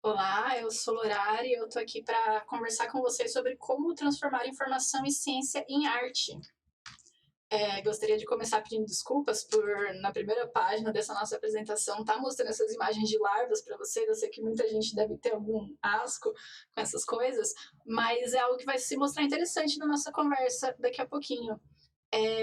Olá, eu sou Lorari e eu tô aqui para conversar com vocês sobre como transformar informação e ciência em arte. Gostaria de começar pedindo desculpas por, na primeira página dessa nossa apresentação, estar mostrando essas imagens de larvas para vocês. Eu sei que muita gente deve ter algum asco com essas coisas, mas é algo que vai se mostrar interessante na nossa conversa daqui a pouquinho.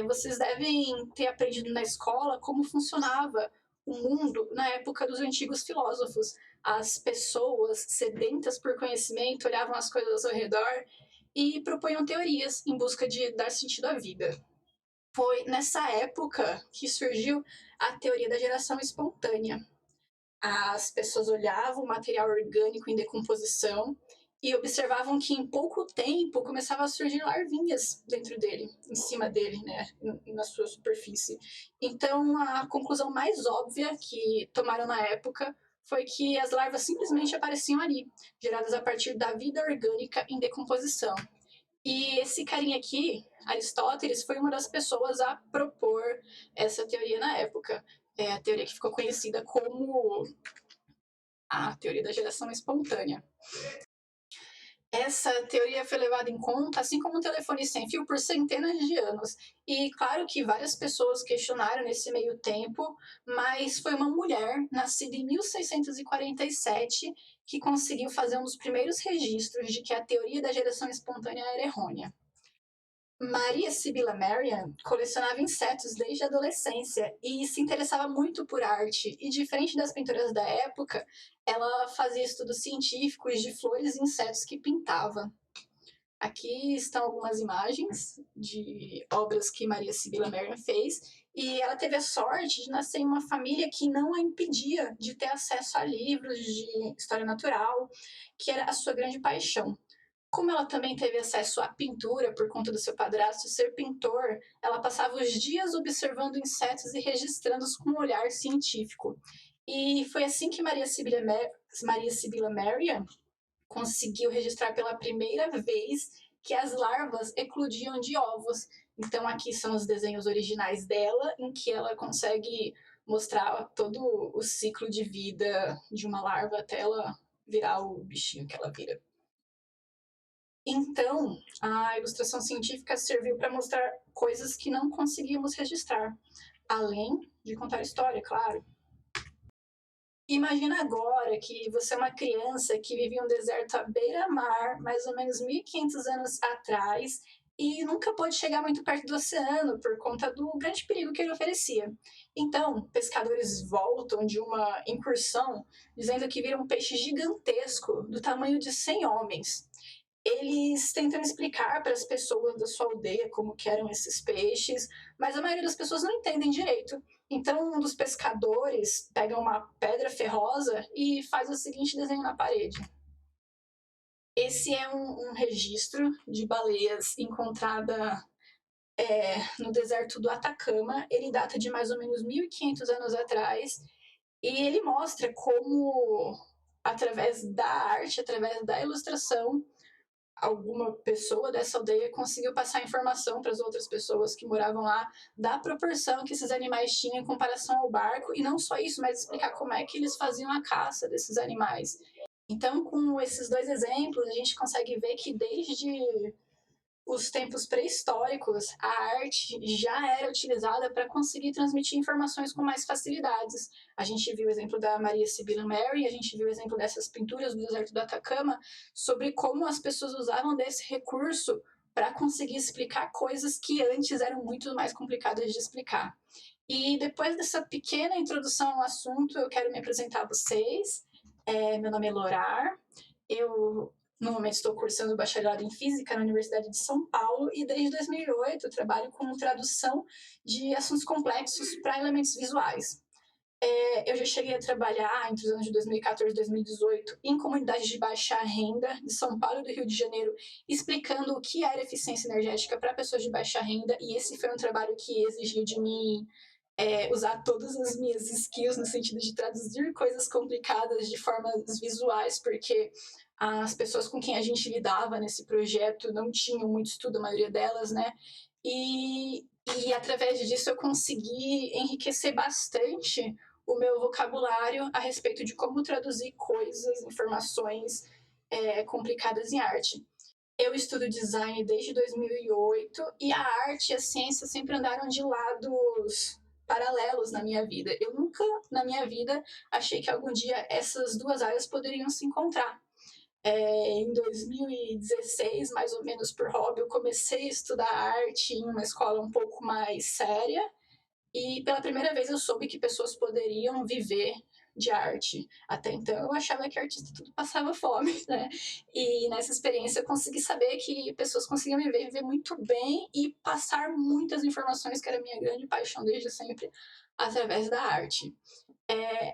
Vocês devem ter aprendido na escola como funcionava o mundo na época dos antigos filósofos. As pessoas sedentas por conhecimento olhavam as coisas ao redor e propunham teorias em busca de dar sentido à vida. Foi nessa época que surgiu a teoria da geração espontânea. As pessoas olhavam o material orgânico em decomposição e observavam que em pouco tempo começava a surgir larvinhas dentro dele, em cima dele, né, na sua superfície. Então, a conclusão mais óbvia que tomaram na época foi que as larvas simplesmente apareciam ali, geradas a partir da vida orgânica em decomposição. E esse carinha aqui, Aristóteles, foi uma das pessoas a propor essa teoria na época. É a teoria que ficou conhecida como a teoria da geração espontânea. Essa teoria foi levada em conta, assim como o telefone sem fio, por centenas de anos. E claro que várias pessoas questionaram nesse meio tempo, mas foi uma mulher, nascida em 1647, que conseguiu fazer um dos primeiros registros de que a teoria da geração espontânea era errônea. Maria Sibylla Merian colecionava insetos desde a adolescência e se interessava muito por arte, e diferente das pintoras da época, ela fazia estudos científicos de flores e insetos que pintava. Aqui estão algumas imagens de obras que Maria Sibylla Merian fez, e ela teve a sorte de nascer em uma família que não a impedia de ter acesso a livros de história natural, que era a sua grande paixão. Como ela também teve acesso à pintura por conta do seu padrasto ser pintor, ela passava os dias observando insetos e registrando-os com um olhar científico. E foi assim que Maria Sibylla Merian conseguiu registrar pela primeira vez que as larvas eclodiam de ovos. Então aqui são os desenhos originais dela, em que ela consegue mostrar todo o ciclo de vida de uma larva até ela virar o bichinho que ela vira. Então, a ilustração científica serviu para mostrar coisas que não conseguíamos registrar, além de contar história, claro. Imagina agora que você é uma criança que vive em um deserto à beira-mar, mais ou menos 1.500 anos atrás, e nunca pôde chegar muito perto do oceano por conta do grande perigo que ele oferecia. Então, pescadores voltam de uma incursão dizendo que viram um peixe gigantesco do tamanho de 100 homens. Eles tentam explicar para as pessoas da sua aldeia como que eram esses peixes, mas a maioria das pessoas não entendem direito. Então, um dos pescadores pega uma pedra ferrosa e faz o seguinte desenho na parede. Esse é um registro de baleias encontrada no deserto do Atacama. Ele data de mais ou menos 1.500 anos atrás, e ele mostra como, através da arte, através da ilustração, alguma pessoa dessa aldeia conseguiu passar informação para as outras pessoas que moravam lá da proporção que esses animais tinham em comparação ao barco, e não só isso, mas explicar como é que eles faziam a caça desses animais. Então, com esses dois exemplos, a gente consegue ver que desde os tempos pré-históricos, a arte já era utilizada para conseguir transmitir informações com mais facilidades. A gente viu o exemplo da Maria Sibylla Merian, a gente viu o exemplo dessas pinturas do deserto do Atacama, sobre como as pessoas usavam desse recurso para conseguir explicar coisas que antes eram muito mais complicadas de explicar. E depois dessa pequena introdução ao assunto, eu quero me apresentar a vocês. Meu nome é Lorar, eu no momento estou cursando bacharelado em Física na Universidade de São Paulo, e desde 2008 eu trabalho com tradução de assuntos complexos para elementos visuais. Eu já cheguei a trabalhar entre os anos de 2014 e 2018 em comunidades de baixa renda de São Paulo e do Rio de Janeiro, explicando o que era eficiência energética para pessoas de baixa renda, e esse foi um trabalho que exigiu de mim usar todas as minhas skills no sentido de traduzir coisas complicadas de formas visuais, porque as pessoas com quem a gente lidava nesse projeto não tinham muito estudo, a maioria delas, né? E através disso eu consegui enriquecer bastante o meu vocabulário a respeito de como traduzir coisas, informações complicadas em arte. Eu estudo design desde 2008 e a arte e a ciência sempre andaram de lados paralelos na minha vida. Eu nunca, na minha vida, achei que algum dia essas duas áreas poderiam se encontrar. Em 2016, mais ou menos por hobby, eu comecei a estudar arte em uma escola um pouco mais séria e pela primeira vez eu soube que pessoas poderiam viver de arte. Até então eu achava que artista tudo passava fome, né? E nessa experiência eu consegui saber que pessoas conseguiam viver muito bem e passar muitas informações, que era a minha grande paixão desde sempre, através da arte.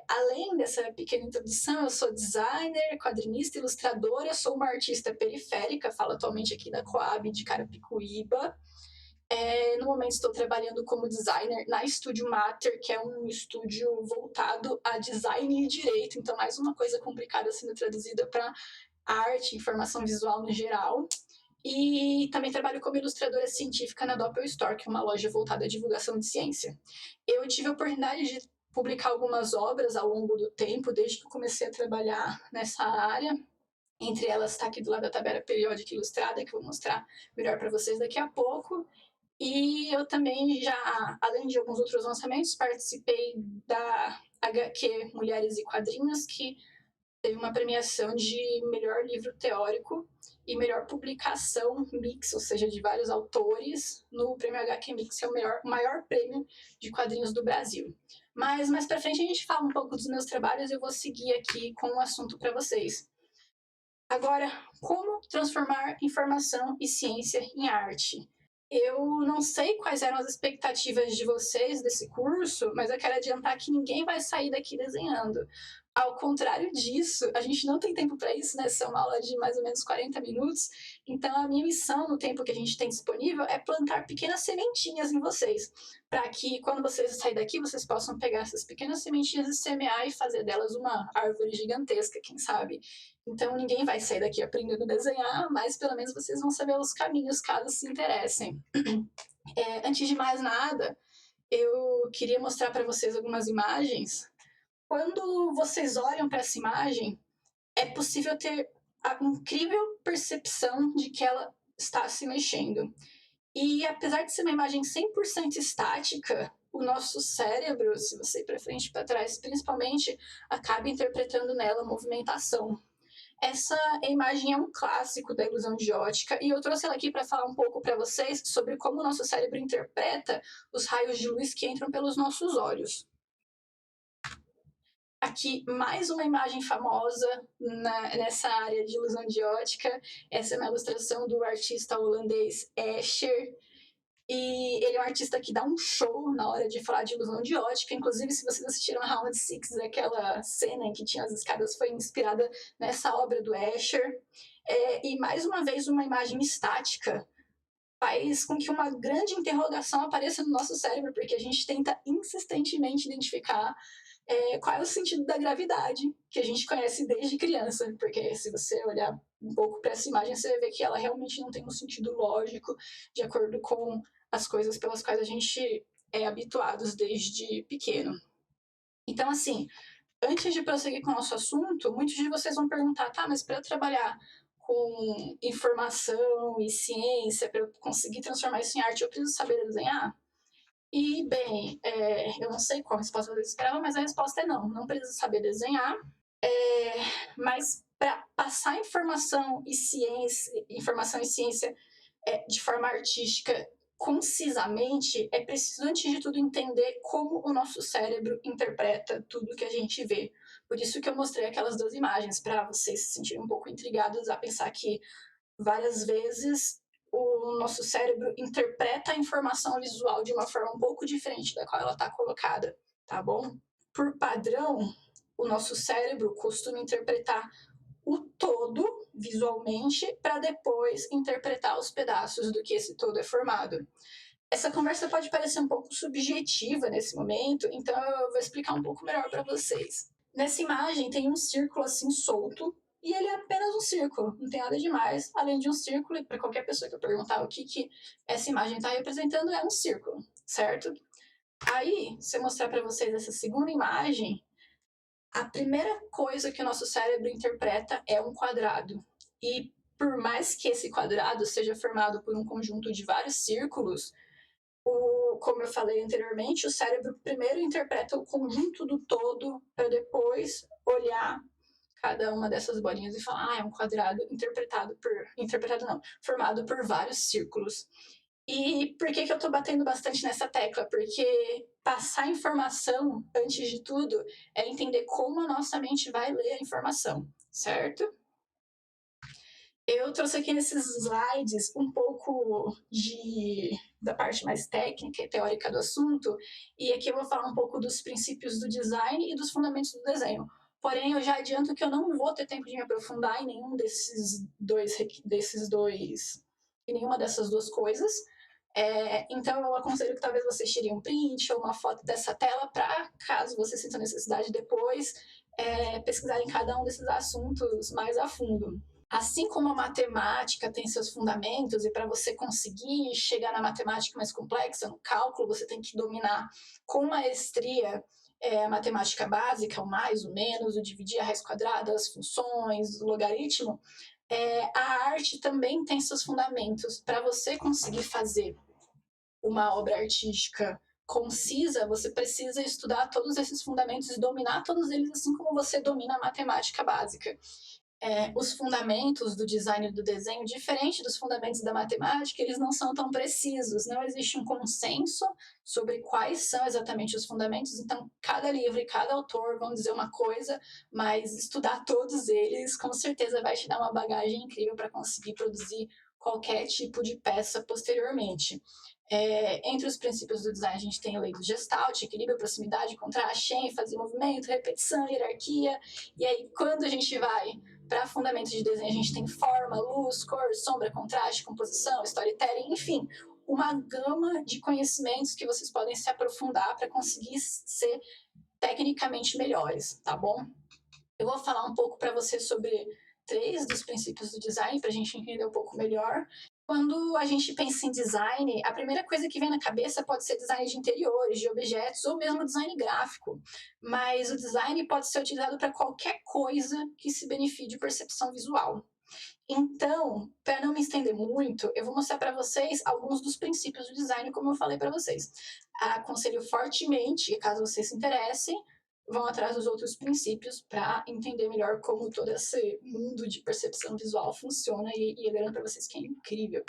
Além dessa pequena introdução, eu sou designer, quadrinista, ilustradora, sou uma artista periférica, falo atualmente aqui da Coab de Carapicuíba. No momento estou trabalhando como designer na Estúdio Mater, que é um estúdio voltado a design e direito, então mais uma coisa complicada sendo traduzida para arte, informação visual no geral. E também trabalho como ilustradora científica na Doppel Store, que é uma loja voltada à divulgação de ciência. Eu tive a oportunidade de publicar algumas obras ao longo do tempo, desde que eu comecei a trabalhar nessa área. Entre elas está aqui do lado da tabela periódica ilustrada, que eu vou mostrar melhor para vocês daqui a pouco. E eu também já, além de alguns outros lançamentos, participei da HQ Mulheres e Quadrinhos, que teve uma premiação de melhor livro teórico e melhor publicação mix, ou seja, de vários autores, no Prêmio HQ Mix, que é o maior prêmio de quadrinhos do Brasil. Mas mais para frente a gente fala um pouco dos meus trabalhos e eu vou seguir aqui com o assunto para vocês. Agora, como transformar informação e ciência em arte? Eu não sei quais eram as expectativas de vocês desse curso, mas eu quero adiantar que ninguém vai sair daqui desenhando. Ao contrário disso, a gente não tem tempo para isso, né? São uma aula de mais ou menos 40 minutos. Então, a minha missão no tempo que a gente tem disponível é plantar pequenas sementinhas em vocês, para que quando vocês saírem daqui, vocês possam pegar essas pequenas sementinhas e semear e fazer delas uma árvore gigantesca, quem sabe? Então, ninguém vai sair daqui aprendendo a desenhar, mas pelo menos vocês vão saber os caminhos caso se interessem. Antes de mais nada, eu queria mostrar para vocês algumas imagens. Quando vocês olham para essa imagem, é possível ter a incrível percepção de que ela está se mexendo. E apesar de ser uma imagem 100% estática, o nosso cérebro, se você ir para frente e para trás, principalmente, acaba interpretando nela movimentação. Essa imagem é um clássico da ilusão de ótica e eu trouxe ela aqui para falar um pouco para vocês sobre como o nosso cérebro interpreta os raios de luz que entram pelos nossos olhos. Aqui, mais uma imagem famosa nessa área de ilusão de ótica. Essa é uma ilustração do artista holandês Escher. E ele é um artista que dá um show na hora de falar de ilusão de ótica. Inclusive, se vocês assistiram a Round Six, aquela cena em que tinha as escadas foi inspirada nessa obra do Escher. E, mais uma vez, uma imagem estática faz com que uma grande interrogação apareça no nosso cérebro, porque a gente tenta insistentemente identificar qual é o sentido da gravidade, que a gente conhece desde criança, porque se você olhar um pouco para essa imagem, você vai ver que ela realmente não tem um sentido lógico, de acordo com as coisas pelas quais a gente é habituados desde pequeno. Então, assim, antes de prosseguir com o nosso assunto, muitos de vocês vão perguntar, tá, mas para eu trabalhar com informação e ciência, para eu conseguir transformar isso em arte, eu preciso saber desenhar? E, bem, eu não sei qual resposta você esperava, mas a resposta é não. Não precisa saber desenhar, mas para passar informação e ciência de forma artística concisamente, é preciso, antes de tudo, entender como o nosso cérebro interpreta tudo que a gente vê. Por isso que eu mostrei aquelas duas imagens, para vocês se sentirem um pouco intrigados a pensar que várias vezes o nosso cérebro interpreta a informação visual de uma forma um pouco diferente da qual ela está colocada, tá bom? Por padrão, o nosso cérebro costuma interpretar o todo visualmente para depois interpretar os pedaços do que esse todo é formado. Essa conversa pode parecer um pouco subjetiva nesse momento, então eu vou explicar um pouco melhor para vocês. Nessa imagem tem um círculo assim solto, e ele é apenas um círculo, não tem nada demais, além de um círculo, e para qualquer pessoa que eu perguntar o que essa imagem está representando, é um círculo, certo? Aí, se eu mostrar para vocês essa segunda imagem, a primeira coisa que o nosso cérebro interpreta é um quadrado. E por mais que esse quadrado seja formado por um conjunto de vários círculos, como eu falei anteriormente, o cérebro primeiro interpreta o conjunto do todo para depois olhar cada uma dessas bolinhas e falar, é um quadrado interpretado não, formado por vários círculos. E por que eu estou batendo bastante nessa tecla? Porque passar informação, antes de tudo, é entender como a nossa mente vai ler a informação, certo? Eu trouxe aqui nesses slides um pouco da parte mais técnica e teórica do assunto, e aqui eu vou falar um pouco dos princípios do design e dos fundamentos do desenho. Porém, eu já adianto que eu não vou ter tempo de me aprofundar em nenhum em nenhuma dessas duas coisas. Então, eu aconselho que talvez vocês tirem um print ou uma foto dessa tela para, caso você sinta necessidade depois, pesquisarem cada um desses assuntos mais a fundo. Assim como a matemática tem seus fundamentos, e para você conseguir chegar na matemática mais complexa, no cálculo, você tem que dominar com maestria a matemática básica, o mais, o menos, o dividir, a raiz quadrada, as funções, o logaritmo. A arte também tem seus fundamentos. Para você conseguir fazer uma obra artística concisa, você precisa estudar todos esses fundamentos e dominar todos eles, assim como você domina a matemática básica. Os fundamentos do design e do desenho, diferente dos fundamentos da matemática, eles não são tão precisos, não existe um consenso sobre quais são exatamente os fundamentos, então cada livro e cada autor vão dizer uma coisa, mas estudar todos eles com certeza vai te dar uma bagagem incrível para conseguir produzir qualquer tipo de peça posteriormente. Entre os princípios do design, a gente tem a lei do Gestalt, equilíbrio, proximidade, contraste, ênfase, movimento, repetição, hierarquia. E aí, quando a gente vai para fundamentos de desenho, a gente tem forma, luz, cor, sombra, contraste, composição, storytelling, enfim, uma gama de conhecimentos que vocês podem se aprofundar para conseguir ser tecnicamente melhores, tá bom? Eu vou falar um pouco para vocês sobre 3 dos princípios do design, para a gente entender um pouco melhor. Quando a gente pensa em design, a primeira coisa que vem na cabeça pode ser design de interiores, de objetos ou mesmo design gráfico. Mas o design pode ser utilizado para qualquer coisa que se beneficie de percepção visual. Então, para não me estender muito, eu vou mostrar para vocês alguns dos princípios do design, como eu falei para vocês. Aconselho fortemente, caso vocês se interessem, vão atrás dos outros princípios para entender melhor como todo esse mundo de percepção visual funciona, e eu garanto para vocês que é incrível.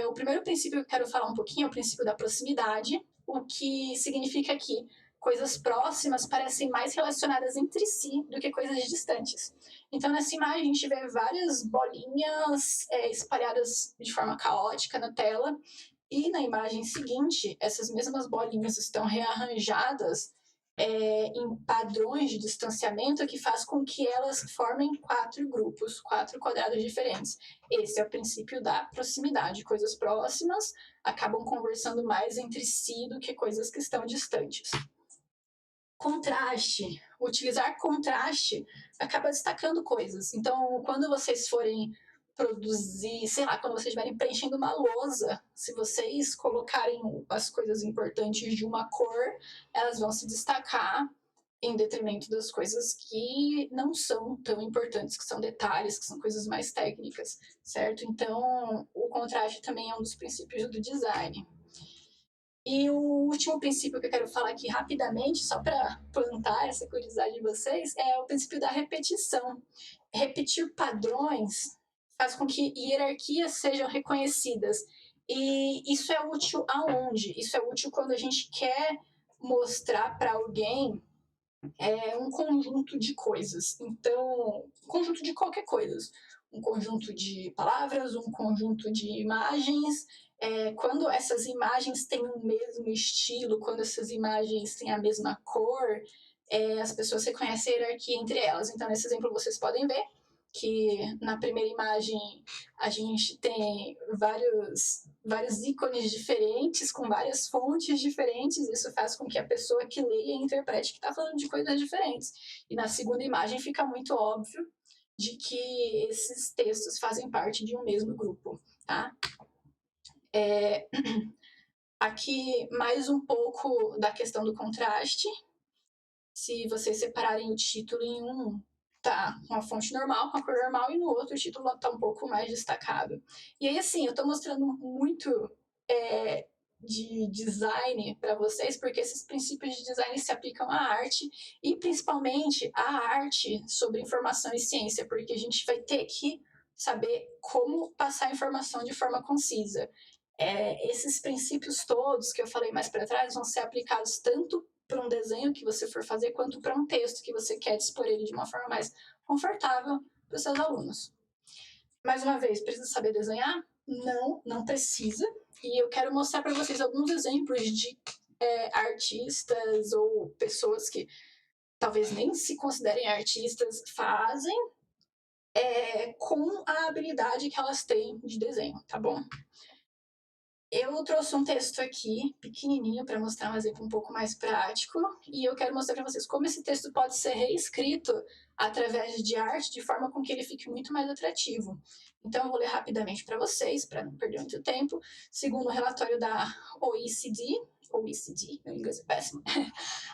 O primeiro princípio que eu quero falar um pouquinho é o princípio da proximidade, o que significa que coisas próximas parecem mais relacionadas entre si do que coisas distantes. Então, nessa imagem, a gente vê várias bolinhas espalhadas de forma caótica na tela, e na imagem seguinte, essas mesmas bolinhas estão rearranjadas em padrões de distanciamento que faz com que elas formem 4 grupos, 4 quadrados diferentes. Esse é o princípio da proximidade. Coisas próximas acabam conversando mais entre si do que coisas que estão distantes. Contraste. Utilizar contraste acaba destacando coisas. Então, quando vocês forem produzir, sei lá, quando vocês estiverem preenchendo uma lousa, se vocês colocarem as coisas importantes de uma cor, elas vão se destacar em detrimento das coisas que não são tão importantes, que são detalhes, que são coisas mais técnicas, certo? Então, o contraste também é um dos princípios do design. E o último princípio que eu quero falar aqui rapidamente, só para plantar essa curiosidade de vocês, é o princípio da repetição. Repetir padrões faz com que hierarquias sejam reconhecidas. E isso é útil aonde? Isso é útil quando a gente quer mostrar para alguém um conjunto de coisas. Então, um conjunto de qualquer coisa. Um conjunto de palavras, um conjunto de imagens. Quando essas imagens têm o mesmo estilo, quando essas imagens têm a mesma cor, as pessoas reconhecem a hierarquia entre elas. Então, nesse exemplo, vocês podem ver que na primeira imagem a gente tem vários ícones diferentes, com várias fontes diferentes. Isso faz com que a pessoa que leia interprete que está falando de coisas diferentes. E na segunda imagem fica muito óbvio de que esses textos fazem parte de um mesmo grupo, tá? Aqui, mais um pouco da questão do contraste. Se vocês separarem o título em um, tá com a fonte normal, com a cor normal, e no outro o título tá um pouco mais destacado. E aí, assim, eu tô mostrando muito de design para vocês, porque esses princípios de design se aplicam à arte, e principalmente à arte sobre informação e ciência, porque a gente vai ter que saber como passar a informação de forma concisa. Esses princípios todos que eu falei mais para trás vão ser aplicados tanto para um desenho que você for fazer, quanto para um texto que você quer dispor ele de uma forma mais confortável para os seus alunos. Mais uma vez, precisa saber desenhar? Não, não precisa. E eu quero mostrar para vocês alguns exemplos de artistas ou pessoas que talvez nem se considerem artistas fazem com a habilidade que elas têm de desenho, tá bom? Eu trouxe um texto aqui, pequenininho, para mostrar um exemplo um pouco mais prático, e eu quero mostrar para vocês como esse texto pode ser reescrito através de arte, de forma com que ele fique muito mais atrativo. Então, eu vou ler rapidamente para vocês, para não perder muito tempo. Segundo o relatório da OECD, meu inglês é péssimo,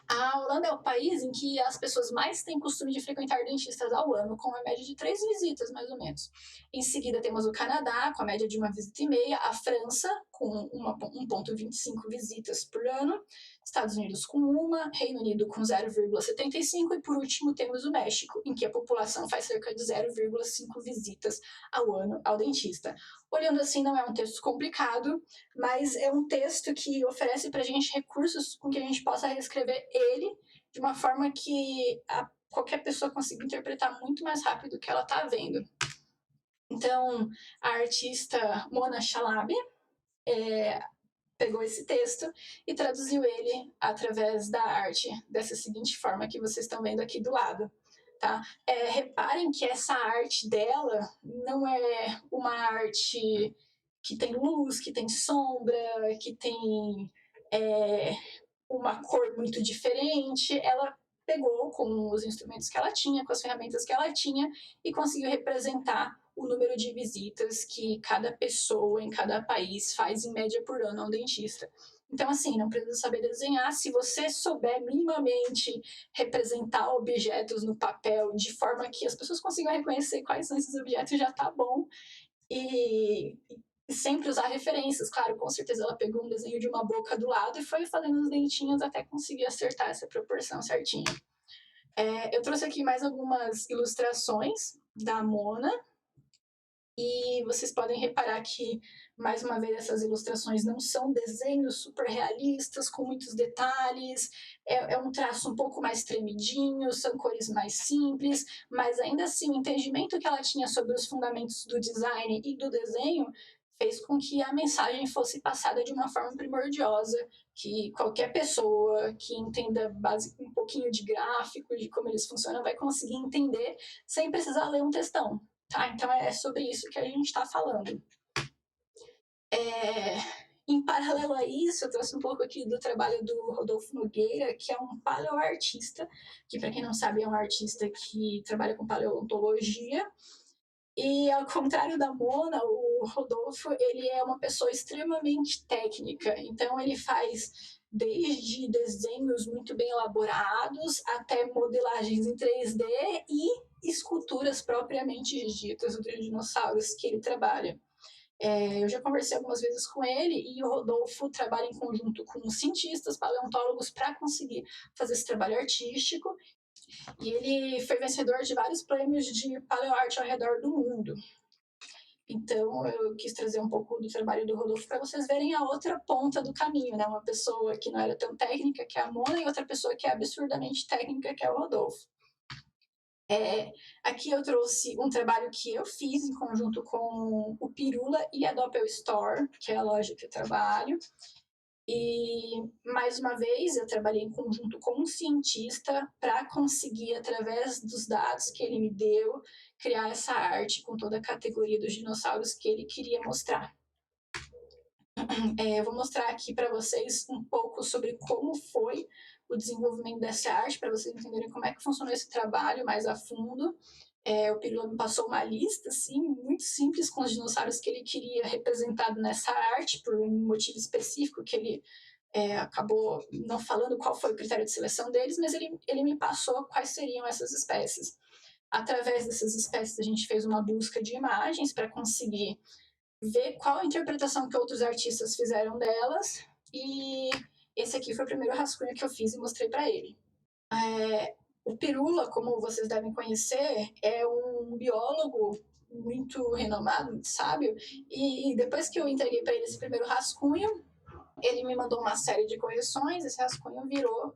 a Holanda é o país em que as pessoas mais têm costume de frequentar dentistas ao ano, com uma média de 3 visitas, mais ou menos. Em seguida, temos o Canadá, com a média de 1,5 visita, a França, com 1,25 visitas por ano, Estados Unidos com 1, Reino Unido com 0,75 e, por último, temos o México, em que a população faz cerca de 0,5 visitas ao ano ao dentista. Olhando assim, não é um texto complicado, mas é um texto que oferece para a gente recursos com que a gente possa reescrever ele de uma forma que qualquer pessoa consiga interpretar muito mais rápido o que ela está vendo. Então, a artista Mona Chalabi pegou esse texto e traduziu ele através da arte, dessa seguinte forma que vocês estão vendo aqui do lado. Tá? Reparem que essa arte dela não é uma arte que tem luz, que tem sombra, que tem uma cor muito diferente. Ela pegou com os instrumentos que ela tinha, com as ferramentas que ela tinha, e conseguiu representar o número de visitas que cada pessoa em cada país faz em média por ano a um dentista. Então, assim, não precisa saber desenhar. Se você souber minimamente representar objetos no papel de forma que as pessoas consigam reconhecer quais são esses objetos, já tá bom. E sempre usar referências, claro, com certeza ela pegou um desenho de uma boca do lado e foi fazendo os dentinhos até conseguir acertar essa proporção certinha. Eu trouxe aqui mais algumas ilustrações da Mona, e vocês podem reparar que, mais uma vez, essas ilustrações não são desenhos super realistas, com muitos detalhes, é um traço um pouco mais tremidinho, são cores mais simples, mas ainda assim o entendimento que ela tinha sobre os fundamentos do design e do desenho fez com que a mensagem fosse passada de uma forma primordiosa, que qualquer pessoa que entenda um pouquinho de gráfico, de como eles funcionam, vai conseguir entender sem precisar ler um textão. Tá? Então é sobre isso que a gente está falando. Em paralelo a isso, eu trouxe um pouco aqui do trabalho do Rodolfo Nogueira, que é um paleoartista, que, para quem não sabe, é um artista que trabalha com paleontologia. E, ao contrário da Mona, o Rodolfo ele é uma pessoa extremamente técnica. Então, ele faz desde desenhos muito bem elaborados até modelagens em 3D e esculturas propriamente ditas dos dinossauros que ele trabalha. Eu já conversei algumas vezes com ele, e o Rodolfo trabalha em conjunto com cientistas, paleontólogos, para conseguir fazer esse trabalho artístico. E ele foi vencedor de vários prêmios de paleoarte ao redor do mundo. Então, eu quis trazer um pouco do trabalho do Rodolfo para vocês verem a outra ponta do caminho, né? Uma pessoa que não era tão técnica, que é a Mona, e outra pessoa que é absurdamente técnica, que é o Rodolfo. Aqui eu trouxe um trabalho que eu fiz em conjunto com o Pirula e a Doppel Store, que é a loja que eu trabalho. E, mais uma vez, eu trabalhei em conjunto com um cientista para conseguir, através dos dados que ele me deu, criar essa arte com toda a categoria dos dinossauros que ele queria mostrar. Eu vou mostrar aqui para vocês um pouco sobre como foi o desenvolvimento dessa arte, para vocês entenderem como é que funcionou esse trabalho mais a fundo. O Pirula me passou uma lista, assim, muito simples com os dinossauros que ele queria representado nessa arte, por um motivo específico que ele acabou não falando qual foi o critério de seleção deles, mas ele me passou quais seriam essas espécies. Através dessas espécies, a gente fez uma busca de imagens para conseguir ver qual a interpretação que outros artistas fizeram delas, e esse aqui foi o primeiro rascunho que eu fiz e mostrei para ele. O Pirula, como vocês devem conhecer, é um biólogo muito renomado, muito sábio, e depois que eu entreguei para ele esse primeiro rascunho, ele me mandou uma série de correções, esse rascunho virou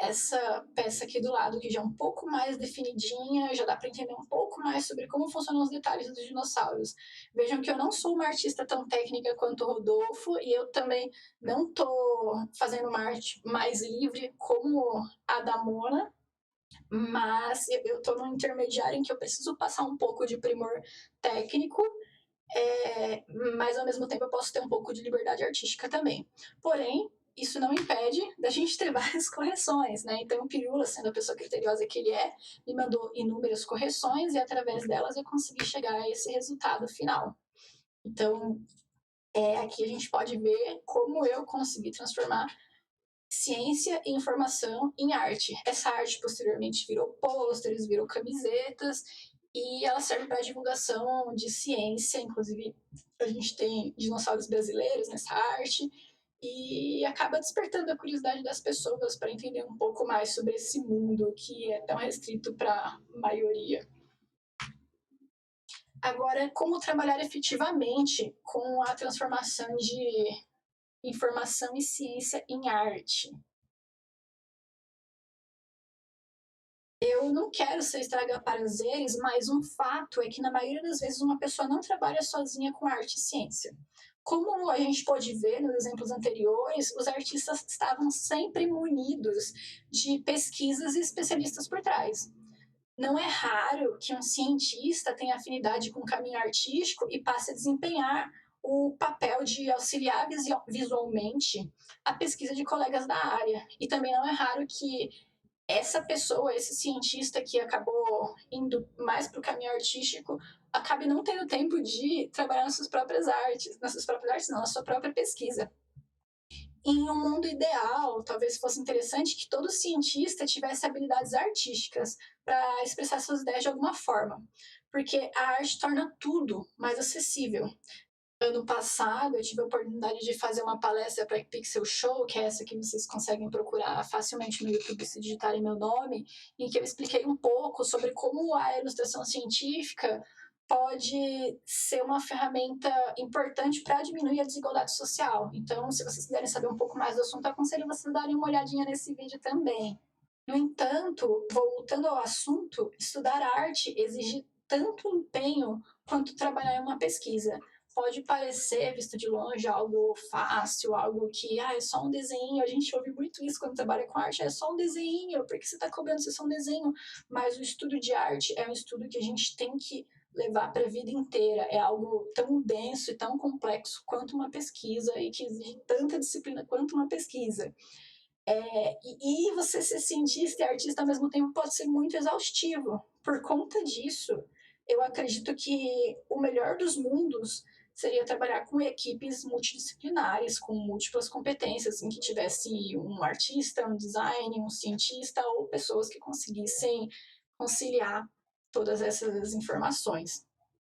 essa peça aqui do lado, que já é um pouco mais definidinha, já dá para entender um pouco mais sobre como funcionam os detalhes dos dinossauros. Vejam que eu não sou uma artista tão técnica quanto o Rodolfo, e eu também não estou fazendo uma arte mais livre como a da Mona, mas eu estou no intermediário em que eu preciso passar um pouco de primor técnico, mas ao mesmo tempo eu posso ter um pouco de liberdade artística também. Porém, isso não impede da gente ter várias correções, né? Então, o Pirula, sendo a pessoa criteriosa que ele é, me mandou inúmeras correções e através delas eu consegui chegar a esse resultado final. Então, aqui a gente pode ver como eu consegui transformar ciência e informação em arte. Essa arte posteriormente virou pôsteres, virou camisetas, e ela serve para divulgação de ciência, inclusive a gente tem dinossauros brasileiros nessa arte, e acaba despertando a curiosidade das pessoas para entender um pouco mais sobre esse mundo que é tão restrito para a maioria. Agora, como trabalhar efetivamente com a transformação de informação e ciência em arte? Eu não quero ser estraga-prazeres, mas um fato é que, na maioria das vezes, uma pessoa não trabalha sozinha com arte e ciência. Como a gente pode ver nos exemplos anteriores, os artistas estavam sempre munidos de pesquisas e especialistas por trás. Não é raro que um cientista tenha afinidade com o caminho artístico e passe a desempenhar o papel de auxiliar visualmente a pesquisa de colegas da área. E também não é raro que essa pessoa, esse cientista que acabou indo mais para o caminho artístico, acabe não tendo tempo de trabalhar nas suas próprias artes, não, na sua própria pesquisa. Em um mundo ideal, talvez fosse interessante que todo cientista tivesse habilidades artísticas para expressar suas ideias de alguma forma, porque a arte torna tudo mais acessível. Ano passado, eu tive a oportunidade de fazer uma palestra para a Pixel Show, que é essa que vocês conseguem procurar facilmente no YouTube se digitarem meu nome, em que eu expliquei um pouco sobre como a ilustração científica pode ser uma ferramenta importante para diminuir a desigualdade social. Então, se vocês quiserem saber um pouco mais do assunto, eu aconselho vocês darem uma olhadinha nesse vídeo também. No entanto, voltando ao assunto, estudar arte exige tanto empenho quanto trabalhar em uma pesquisa. Pode parecer, visto de longe, algo fácil, algo que é só um desenho. A gente ouve muito isso quando trabalha com arte, é só um desenho, por que você está cobrando se é só um desenho? Mas o estudo de arte é um estudo que a gente tem que levar para a vida inteira. É algo tão denso e tão complexo quanto uma pesquisa e que exige tanta disciplina quanto uma pesquisa. E você ser cientista e artista ao mesmo tempo pode ser muito exaustivo. Por conta disso, eu acredito que o melhor dos mundos seria trabalhar com equipes multidisciplinares, com múltiplas competências, em que tivesse um artista, um designer, um cientista ou pessoas que conseguissem conciliar todas essas informações.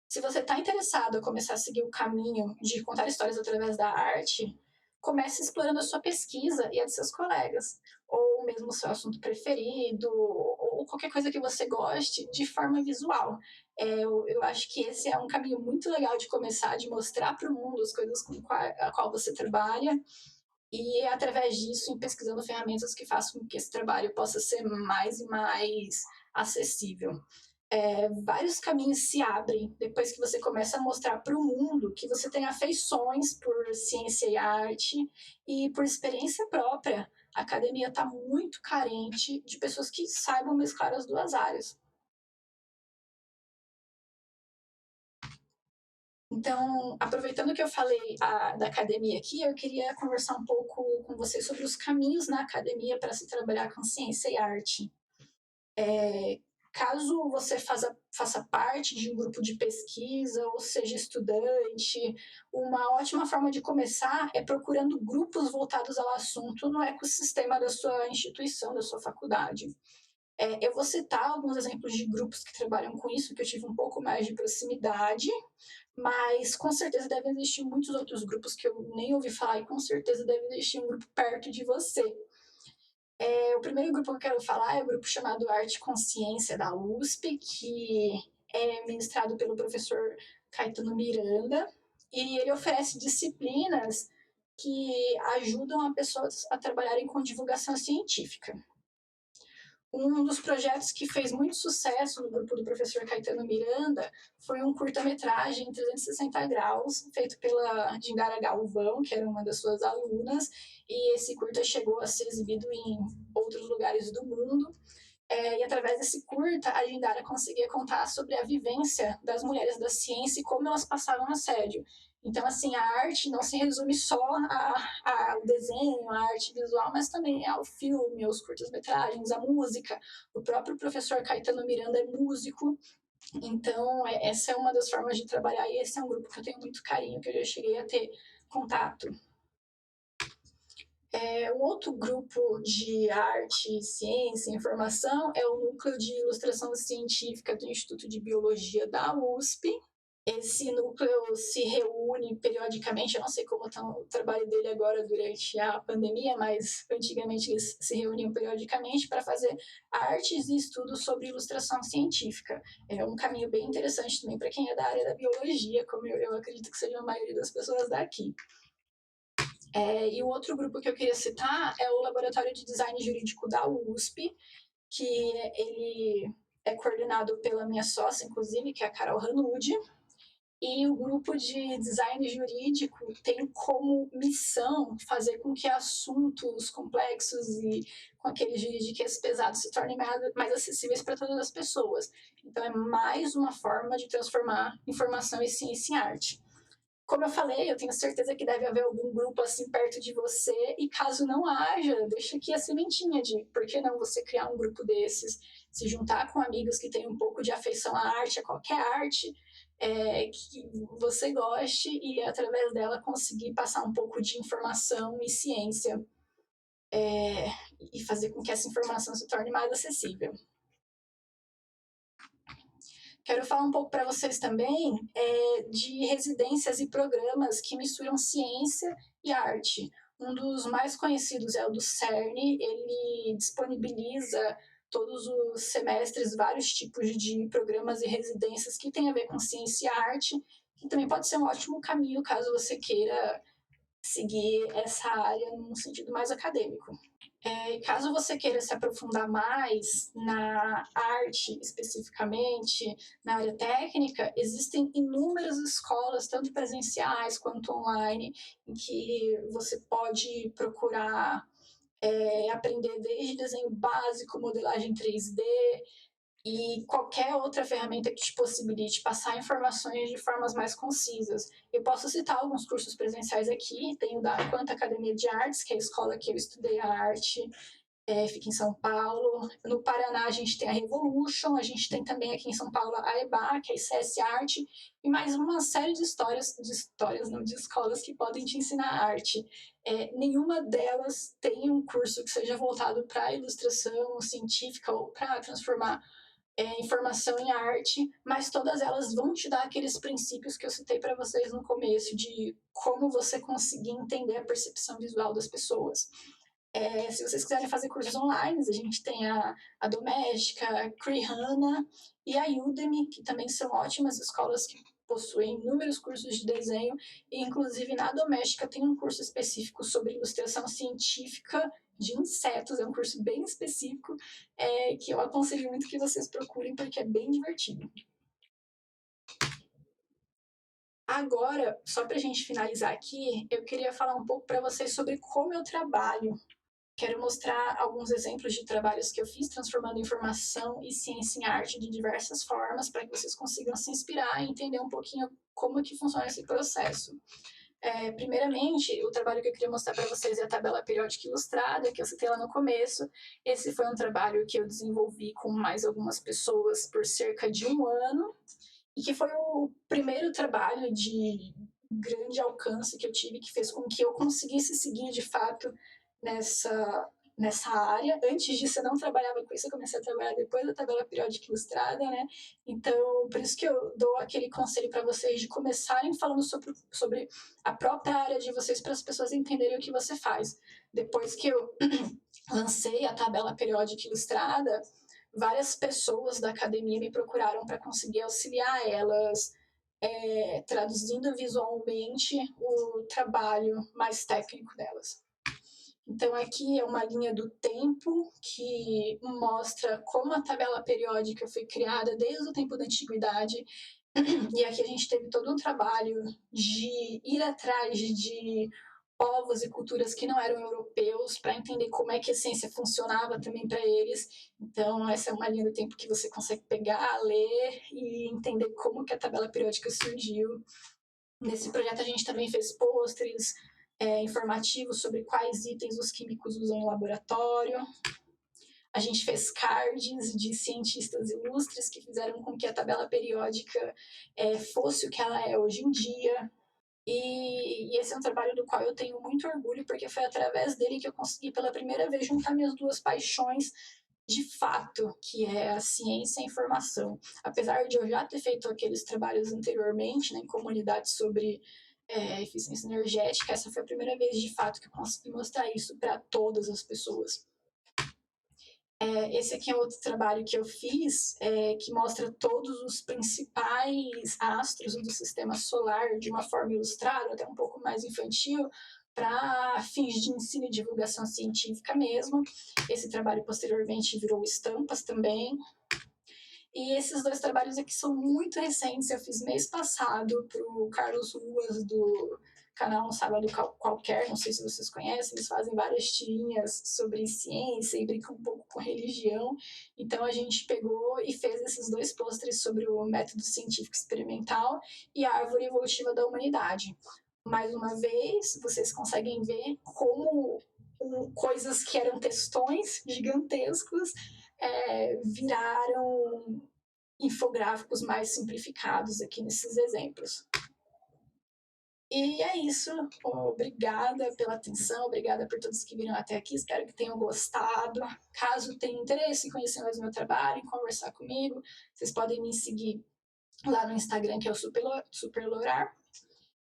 Se você está interessado em começar a seguir o caminho de contar histórias através da arte, comece explorando a sua pesquisa e a de seus colegas, ou mesmo o seu assunto preferido, ou qualquer coisa que você goste de forma visual. Eu acho que esse é um caminho muito legal de começar, de mostrar para o mundo as coisas com a qual você trabalha, e através disso, em pesquisando ferramentas que façam com que esse trabalho possa ser mais e mais acessível. Vários caminhos se abrem depois que você começa a mostrar para o mundo que você tem afeições por ciência e arte, e por experiência própria. A academia está muito carente de pessoas que saibam mesclar as duas áreas. Então, aproveitando que eu falei da academia aqui, eu queria conversar um pouco com vocês sobre os caminhos na academia para se trabalhar com ciência e arte. caso você faça parte de um grupo de pesquisa ou seja estudante, uma ótima forma de começar é procurando grupos voltados ao assunto no ecossistema da sua instituição, da sua faculdade. Eu vou citar alguns exemplos de grupos que trabalham com isso, que eu tive um pouco mais de proximidade, mas com certeza devem existir muitos outros grupos que eu nem ouvi falar e com certeza deve existir um grupo perto de você. O primeiro grupo que eu quero falar é o grupo chamado Arte e Consciência da USP, que é ministrado pelo professor Caetano Miranda, e ele oferece disciplinas que ajudam as pessoas a trabalharem com divulgação científica. Um dos projetos que fez muito sucesso no grupo do professor Caetano Miranda foi um curta-metragem em 360 graus, feito pela Dindara Galvão, que era uma das suas alunas, e esse curta chegou a ser exibido em outros lugares do mundo. E através desse curta, a Dindara conseguia contar sobre a vivência das mulheres da ciência e como elas passavam assédio. Então, assim, a arte não se resume só ao desenho, à arte visual, mas também ao filme, aos curtas-metragens, à música. O próprio professor Caetano Miranda é músico, então essa é uma das formas de trabalhar e esse é um grupo que eu tenho muito carinho, que eu já cheguei a ter contato. Um outro grupo de arte, ciência e informação é o Núcleo de Ilustração Científica do Instituto de Biologia da USP. Esse núcleo se reúne periodicamente, eu não sei como está o trabalho dele agora durante a pandemia, mas antigamente eles se reuniam periodicamente para fazer artes e estudos sobre ilustração científica. É um caminho bem interessante também para quem é da área da biologia, como eu acredito que seja a maioria das pessoas daqui. E o outro grupo que eu queria citar é o Laboratório de Design Jurídico da USP, que ele é coordenado pela minha sócia, inclusive, que é a Carol Hanude. E o grupo de design jurídico tem como missão fazer com que assuntos complexos e com aqueles juridiquês pesados se tornem mais acessíveis para todas as pessoas. Então, é mais uma forma de transformar informação e ciência em arte. Como eu falei, eu tenho certeza que deve haver algum grupo assim perto de você, e caso não haja, deixa aqui a sementinha de por que não você criar um grupo desses, se juntar com amigos que têm um pouco de afeição à arte, a qualquer arte, que você goste, e através dela conseguir passar um pouco de informação e ciência, e fazer com que essa informação se torne mais acessível. Quero falar um pouco para vocês também de residências e programas que misturam ciência e arte. Um dos mais conhecidos é o do CERN, ele disponibiliza todos os semestres vários tipos de programas e residências que têm a ver com ciência e arte, que também pode ser um ótimo caminho caso você queira seguir essa área num sentido mais acadêmico. Caso você queira se aprofundar mais na arte especificamente, na área técnica, existem inúmeras escolas, tanto presenciais quanto online, em que você pode procurar aprender desde desenho básico, modelagem 3D, e qualquer outra ferramenta que te possibilite passar informações de formas mais concisas. Eu posso citar alguns cursos presenciais aqui, tem o da Quanta Academia de Artes, que é a escola que eu estudei a arte, fica em São Paulo. No Paraná a gente tem a Revolution, a gente tem também aqui em São Paulo a EBA, que é a ICS Arte, e mais uma série de escolas que podem te ensinar arte. Nenhuma delas tem um curso que seja voltado para a ilustração científica ou para transformar informação em arte, mas todas elas vão te dar aqueles princípios que eu citei para vocês no começo, de como você conseguir entender a percepção visual das pessoas. Se vocês quiserem fazer cursos online, a gente tem a Doméstica, a Crihana e a Udemy, que também são ótimas escolas que possuem inúmeros cursos de desenho, e inclusive na Doméstica tem um curso específico sobre ilustração científica de insetos, é um curso bem específico, que eu aconselho muito que vocês procurem, porque é bem divertido. Agora, só para a gente finalizar aqui, eu queria falar um pouco para vocês sobre como eu trabalho. Quero mostrar alguns exemplos de trabalhos que eu fiz transformando informação e ciência em arte de diversas formas, para que vocês consigam se inspirar e entender um pouquinho como que funciona esse processo. Primeiramente, o trabalho que eu queria mostrar para vocês é a tabela periódica ilustrada, que eu citei lá no começo. Esse foi um trabalho que eu desenvolvi com mais algumas pessoas por cerca de 1 ano, e que foi o primeiro trabalho de grande alcance que eu tive, que fez com que eu conseguisse seguir de fato nessa área. Antes disso, eu não trabalhava com isso, eu comecei a trabalhar depois da tabela periódica ilustrada, né? Então, por isso que eu dou aquele conselho para vocês de começarem falando sobre a própria área de vocês, para as pessoas entenderem o que você faz. Depois que eu lancei a tabela periódica ilustrada, várias pessoas da academia me procuraram para conseguir auxiliar elas, traduzindo visualmente o trabalho mais técnico delas. Então, aqui é uma linha do tempo que mostra como a tabela periódica foi criada desde o tempo da antiguidade. E aqui a gente teve todo um trabalho de ir atrás de povos e culturas que não eram europeus, para entender como é que a ciência funcionava também para eles. Então, essa é uma linha do tempo que você consegue pegar, ler e entender como que a tabela periódica surgiu. Nesse projeto, a gente também fez pôsteres informativos sobre quais itens os químicos usam no laboratório. A gente fez cards de cientistas ilustres que fizeram com que a tabela periódica fosse o que ela é hoje em dia. E esse é um trabalho do qual eu tenho muito orgulho, porque foi através dele que eu consegui pela primeira vez juntar minhas duas paixões de fato, que é a ciência e a informação. Apesar de eu já ter feito aqueles trabalhos anteriormente, né, em comunidades sobre eficiência energética, essa foi a primeira vez de fato que eu consegui mostrar isso para todas as pessoas. Esse aqui é outro trabalho que eu fiz, que mostra todos os principais astros do sistema solar de uma forma ilustrada, até um pouco mais infantil, para fins de ensino e divulgação científica mesmo. Esse trabalho posteriormente virou estampas também. E esses dois trabalhos aqui são muito recentes, eu fiz mês passado para o Carlos Ruas, do canal Um Sábado Qualquer, não sei se vocês conhecem, eles fazem várias tirinhas sobre ciência e brincam um pouco com religião. Então a gente pegou e fez esses dois pôsteres sobre o método científico experimental e a árvore evolutiva da humanidade. Mais uma vez, vocês conseguem ver como coisas que eram textões gigantescos viraram infográficos mais simplificados aqui nesses exemplos. E é isso. Obrigada pela atenção, obrigada por todos que viram até aqui. Espero que tenham gostado. Caso tenham interesse em conhecer mais o meu trabalho, em conversar comigo, vocês podem me seguir lá no Instagram, que é o Superlorar.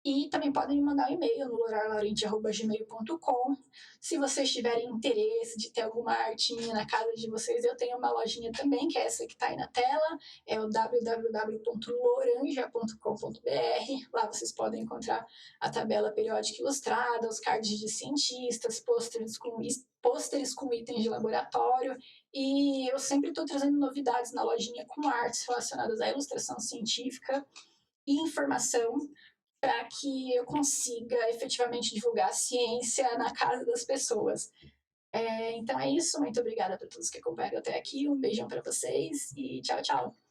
E também podem me mandar um e-mail no lorarlaurente@gmail.com. Se vocês tiverem interesse de ter alguma artinha na casa de vocês, eu tenho uma lojinha também, que é essa que está aí na tela, é o www.loranja.com.br. Lá vocês podem encontrar a tabela periódica ilustrada, os cards de cientistas, pôsteres com itens de laboratório. E eu sempre estou trazendo novidades na lojinha com artes relacionadas à ilustração científica e informação, para que eu consiga efetivamente divulgar a ciência na casa das pessoas. Então é isso, muito obrigada para todos que acompanharam até aqui, um beijão para vocês e tchau, tchau!